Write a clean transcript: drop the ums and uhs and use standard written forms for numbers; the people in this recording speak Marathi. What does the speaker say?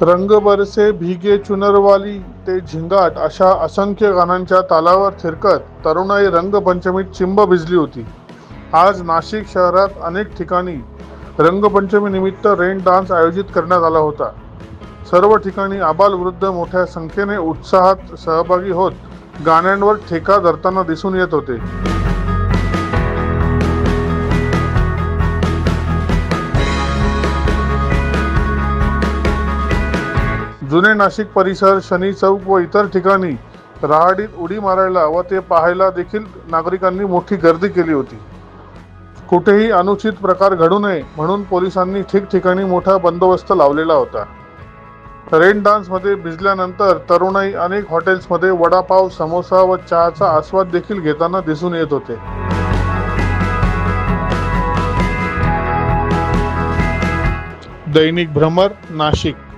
रंग बरसे भीगे चुनरवाली ते झिंगाट अशा असंख्य गाण्यांच्या तालावर थिरकत तरुणाई रंगपंचमीत चिंब भिजली होती। आज नाशिक शहरात अनेक ठिकाणी रंगपंचमी निमित्त रेन डान्स आयोजित करण्यात आला होता। सर्व ठिकाणी आबालवृद्ध मोठ्या संख्येने उत्साहात सहभागी होत गाण्यांवर ठेका धरताना दिसून येत होते। जुने नाशिक परिसर, शनी चौक व इतर ठिकाणी रहाडीत उडी मारायला व ते पाहायला देखील नागरिकांनी मोठी गर्दी केली होती। कुठेही अनुचित प्रकार घडू नये म्हणून पोलिसांनी ठिकठिकाणी मोठा बंदोबस्त लावलेला होता। रेन डान्स मध्ये भिजल्यानंतर तरुणाई अनेक हॉटेल्समध्ये वडापाव, समोसा व चहाचा आस्वाद देखील घेताना दिसून येत होते। दैनिक भ्रमर, नाशिक।